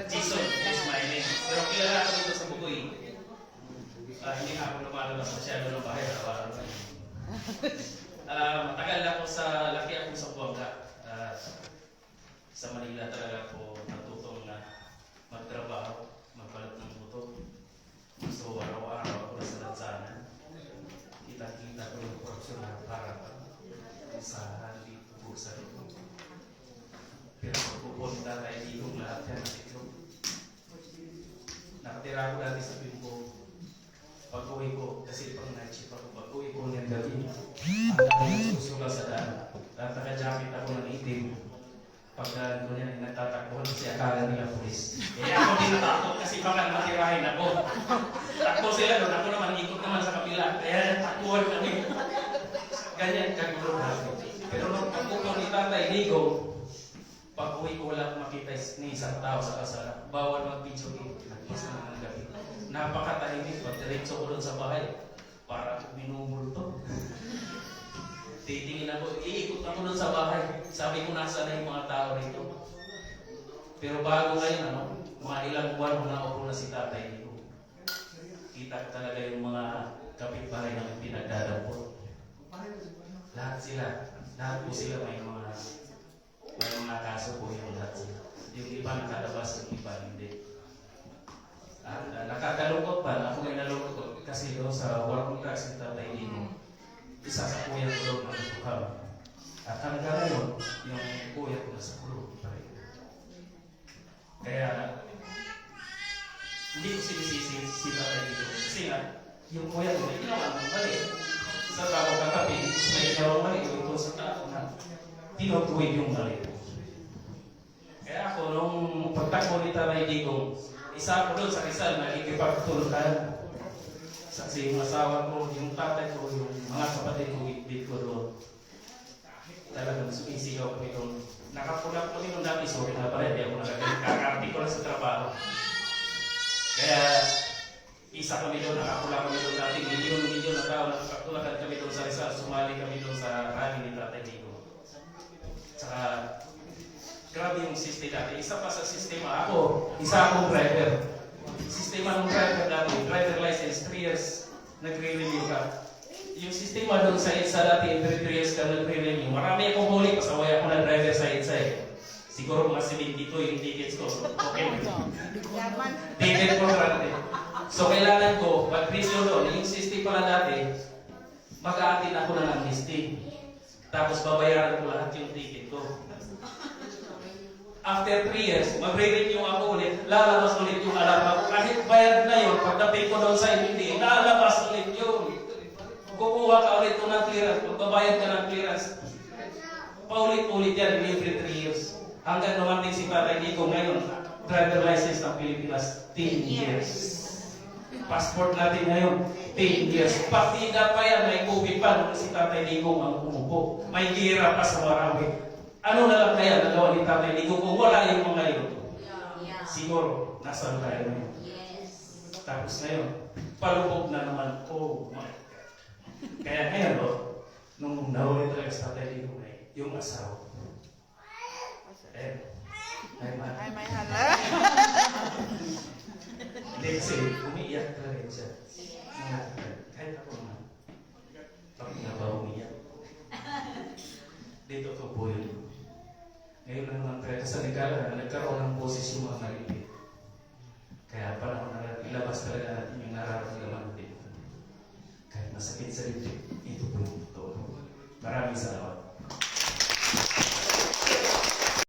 Jason is my name. Pero kilala ako dito sa Bugoy. Hindi na ako lumalabas masyado ng bahay. Matagal ako laki ako sa Buanga. Sa Manila talaga ako natutong na magtrabaho, magbalot ng buto. Gusto araw-araw ako sa lansanan. Kita-kita ko yung korupsyon na para sa dito po sa dito. Pero pag pupunta tayo dito, lahat yan dito. Nakatira ko dati sa Bimbo. Pag-uwi ko, kasi pang night shift ako, pag-uwi ko ng gabi, ang dami nagsusula sa daan. At naka-jacket ako ng itim. Pagka doon yan, nagtatakbuhan kasi akala nila pulis. Eh ako din natakot kasi baka matirahin ako. Takbo sila doon, ako naman ikot naman sa kapila. Kaya takbuhan kami. Ganyan kagulo natin. Pero nung pagkuko ni Tatay Ligo, pag-uwi ko wala makita ni isang tao sa kasala. Bawal mag-video game. Nagpas na ng gabi. Napakatahimik. Pag-diretso ko doon sa bahay. Para minumulto. Titingin ako, iikot ako doon sa bahay. Sabi ko, nasa na yung mga tao rito. Pero bago ngayon, mga ilang buwan na ako na si Tatay Ligo. Kita ko talaga yung mga kapitbahay na pinagdadampot. Lahat sila. Lahat po sila may mga kaso po yung lahat sila. Yung iba nakalabas, yung iba hindi. Nakakalungkot pa, ako may nalungkot kasi doon sa walang si Tatay Ligo. Isa sa kuya ko doon ang tukal. At hanggang ngayon, yung kuya ko nasa kulong pa rin. Kaya, hindi ko sinisisi si Tatay Ligo. Kasi nga, yung kuya ko may ginawa ng mali. Sa tao katabi, may ginawa mali. Ito sa tao na tinutuwid yung mali. Kaya ako, nung pagtakbo ni Tatay Ligo, isa ako doon sa Rizal, nakikipagtulkan. Kasi yung asawa ko, yung tatay ko, yung mga kapatid ko, bitbit ko doon. Talagang sumisigaw kami doon. Nakapula ko rin nung dati, sorry na pala, hindi ako nakagalit. Kakarati ko lang sa trabaho. Kaya, isa kami doon, nakapula kami doon dati. Milyon na tao, nakapatulakan kami doon sa Rizal. Sumali kami doon sa rally ni Tatay Ligo. Tsaka, grabe yung system dati. Isa pa sa sistema ako, isa akong driver. Sistema ng driver dati, driver license, 3 years nagre-renew ka. Yung sistema doon sa EDSA dati, every 3 years ka nagre-renew. Marami akong huli, pasaway ako na driver sa EDSA eh. Siguro mga 72 yung tickets ko. Okay. Ticket ko grande. So kailangan ko, mag-renew doon, yung system pala dati, mag-a-attend ako na ng listing. Tapos babayaran ko lahat yung ticket ko. After 3 years, magre-renew ako ulit, lalabas ulit yung alarm. Kahit bayad na yun, pagdating ko doon sa hindi, lalabas ulit yun. Kukuha ka ulit ng clearance, magbabayad ka ng clearance. Paulit-ulit yan, every 3 years. Hanggang dumating si Tatay Ligo ngayon, driver license ng Pilipinas, 10 years. Passport natin ngayon, 10 years. Partida pa yan, may COVID pa, nung si Tatay Ligo ang umupo. May gira pa sa marami. Ano na lang kaya nagawa ni Tatay Ligo kung wala yung mga yun? Siguro, nasa tayo ngayon. Tapos ngayon, palubog na naman. Oh my God. Kaya ngayon, nung nahuli talaga sa Tatay Ligo, yung asawa. Ay, may hala. Hindi kasi, umiiyak talaga siya. Kahit ako naman. Pag nga ba umiiyak? Dito to po yun. Ngayon na naman tayo sa Negala, nagkaroon ng boses yung mga nalipid. Kaya panahon na ilabas talaga natin yung nararamdaman natin. Kahit masakit sa dibdib, ito po yung totoo. Maraming salamat.